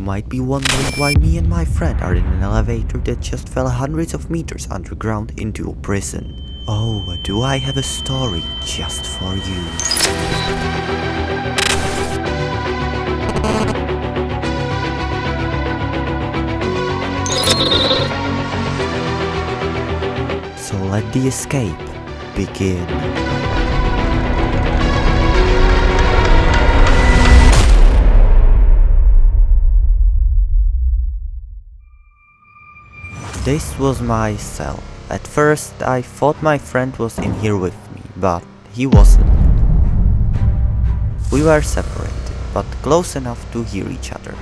might be wondering why me and my friend are in an elevator that just fell hundreds of meters underground into a prison. Oh, do I have a story just for you. So let the escape begin. This was my cell. At first I thought my friend was in here with me, but he wasn't. We were separated, but close enough to hear each other.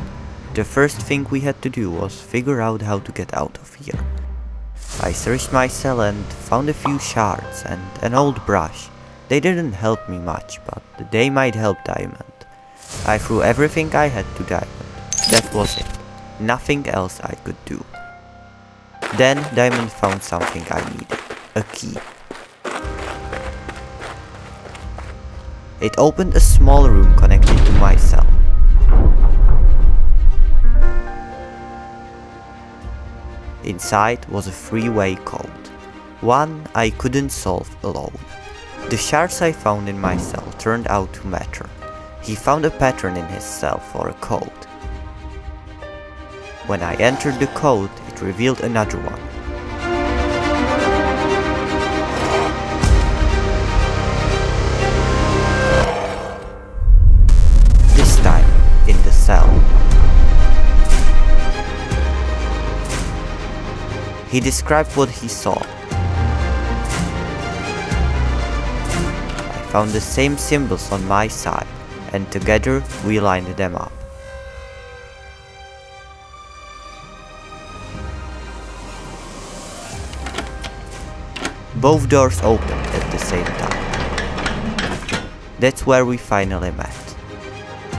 The first thing we had to do was figure out how to get out of here. I searched my cell and found a few shards and an old brush. They didn't help me much, but they might help Diamond. I threw everything I had to Diamond. That was it. Nothing else I could do. Then Diamond found something I needed. A key. It opened a small room connected to my cell. Inside was a three-way code. One I couldn't solve alone. The shards I found in my cell turned out to matter. He found a pattern in his cell for a code. When I entered the code, it revealed another one. This time, in the cell. He described what he saw. I found the same symbols on my side, and together we lined them up. Both doors opened at the same time. That's where we finally met.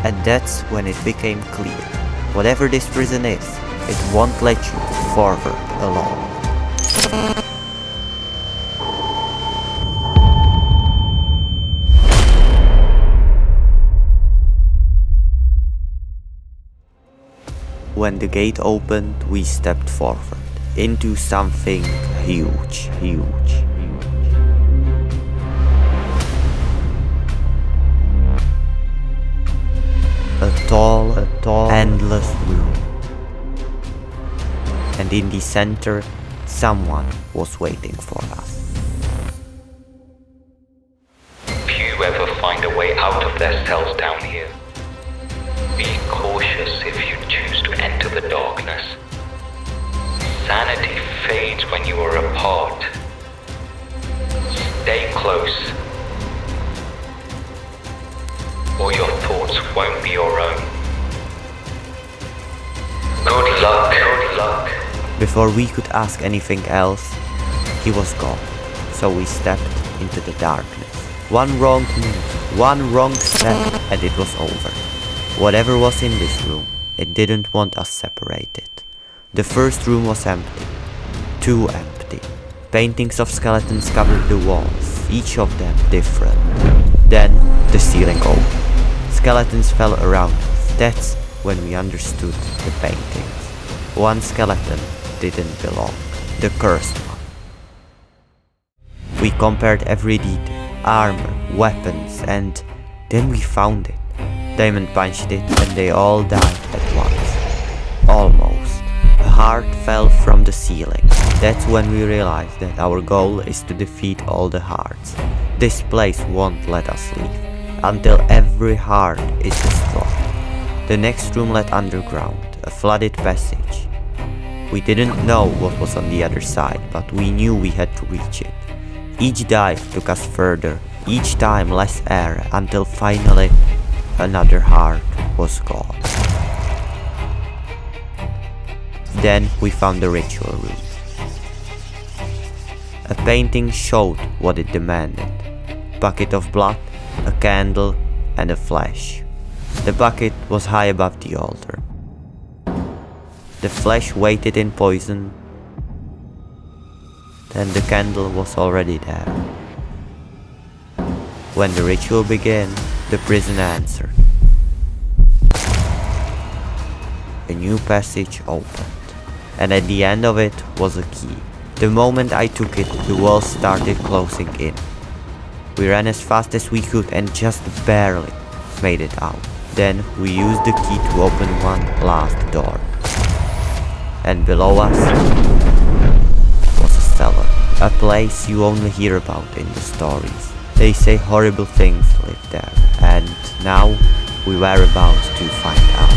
And that's when it became clear. Whatever this prison is, it won't let you forward alone. When the gate opened, we stepped forward into something huge. A tall, endless room. And in the center, someone was waiting for us. Few ever find a way out of their cells down here. Be cautious if you choose to enter the darkness. Sanity fades when you are apart. Stay close, or your thoughts won't be your own. Good luck. Before we could ask anything else, he was gone. So we stepped into the darkness. One wrong move, one wrong step, and it was over. Whatever was in this room, it didn't want us separated. The first room was empty. Too empty. Paintings of skeletons covered the walls, each of them different. Then the ceiling opened. Skeletons fell around us. That's when we understood the paintings. One skeleton didn't belong. The cursed one. We compared every detail, armor, weapons, and then we found it. Diamond punched it and they all died at once. Almost. A heart fell from the ceiling. That's when we realized that our goal is to defeat all the hearts. This place won't let us leave until every heart is destroyed. The next room led underground, a flooded passage. We didn't know what was on the other side, but we knew we had to reach it. Each dive took us further, each time less air, until finally another heart was gone. Then we found the ritual room. A painting showed what it demanded. Bucket of blood, a candle, and a flash. The bucket was high above the altar. The flesh waited in poison. Then the candle was already there. When the ritual began, the prisoner answered. a new passage opened, and at the end of it was a key. The moment I took it, the walls started closing in. We ran as fast as we could and just barely made it out. Then we used the key to open one last door. And below us was a cellar, a place you only hear about in the stories. They say horrible things live there, and now we were about to find out.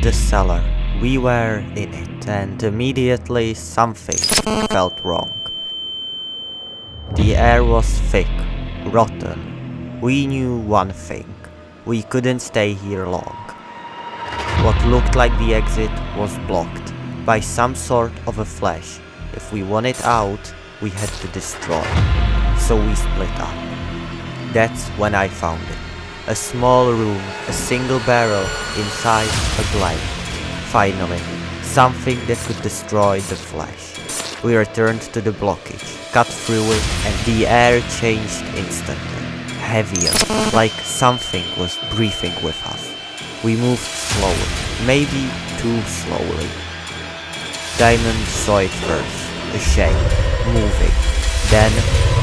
The cellar. We were in it, and immediately something felt wrong. The air was thick, rotten. We knew one thing. We couldn't stay here long. What looked like the exit was blocked by some sort of a flesh. If we wanted out, we had to destroy. So we split up. That's when I found it. A small room, a single barrel inside a blade. Finally, something that could destroy the flesh. We returned to the blockage, cut through it, and the air changed instantly. Heavier, like something was breathing with us. We moved slowly, maybe too slowly. Diamond saw it first, a shape, moving. Then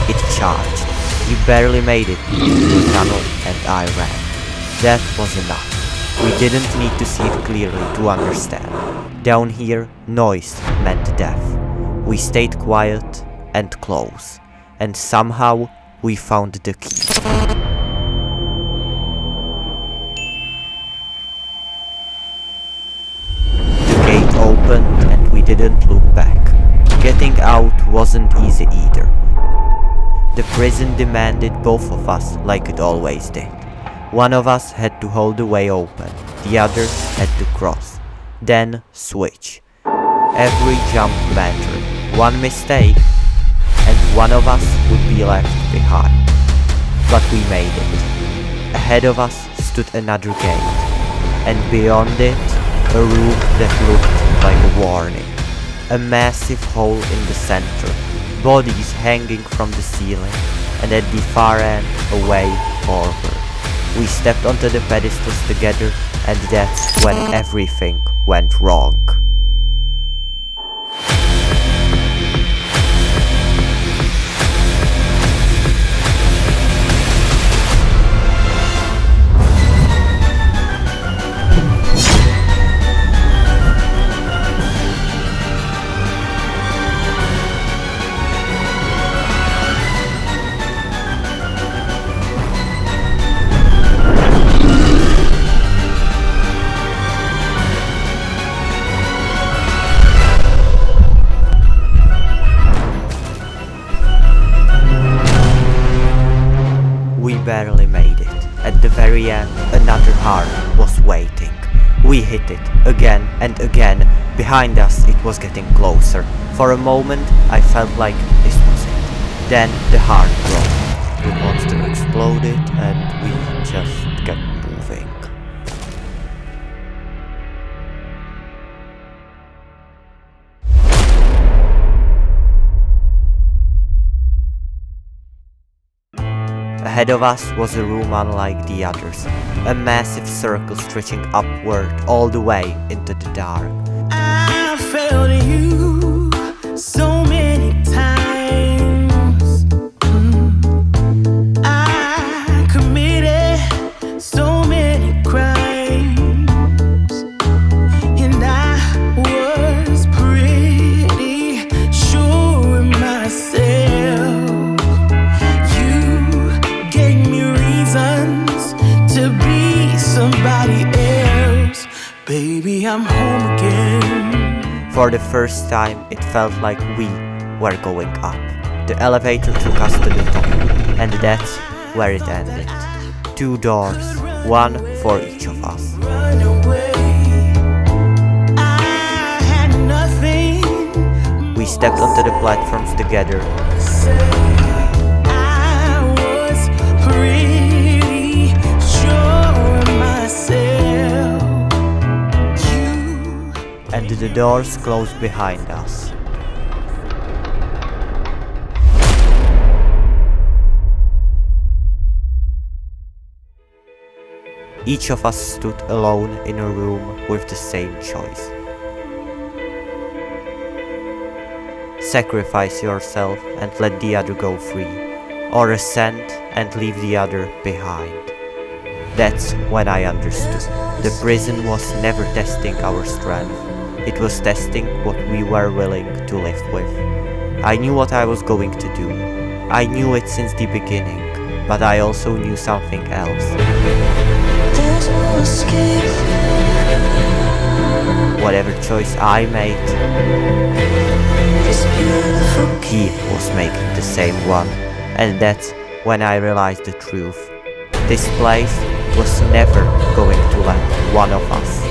it charged. We barely made it into a tunnel and I ran. That was enough. We didn't need to see it clearly to understand. Down here, noise meant death. We stayed quiet and close, and somehow we found the key. The gate opened and we didn't look back. Getting out wasn't easy either. The prison demanded both of us like it always did. One of us had to hold the way open, the other had to cross, then switch. Every jump mattered. One mistake, and one of us would be left behind. But we made it. Ahead of us stood another gate, and beyond it, a room that looked like a warning. A massive hole in the center, bodies hanging from the ceiling, and at the far end, a way forward. We stepped onto the pedestals together, and that's when everything went wrong. We barely made it. At the very end, another heart was waiting. We hit it, again and again. Behind us, it was getting closer. For a moment, I felt like this was it. Then the heart broke. The monster exploded and we just kept moving. Ahead of us was a room unlike the others, a massive circle stretching upward all the way into the dark. I failed you so many times. I committed so many crimes, and I was pretty sure of myself. Somebody else, baby, I'm home again. For the first time, it felt like we were going up. The elevator took us to the top, and that's where it ended. 2 doors, one for each of us. Run away. I had nothing. We stepped onto the platforms together. I was pretty sure of myself. And the doors closed behind us. Each of us stood alone in a room with the same choice. Sacrifice yourself and let the other go free, or ascend and leave the other behind. That's when I understood. The prison was never testing our strength, it was testing what we were willing to live with. I knew what I was going to do. I knew it since the beginning, but I also knew something else. There's no escape. Whatever choice I made, This beautiful he was making the same one. And that's when I realized the truth. This place was never going to let one of us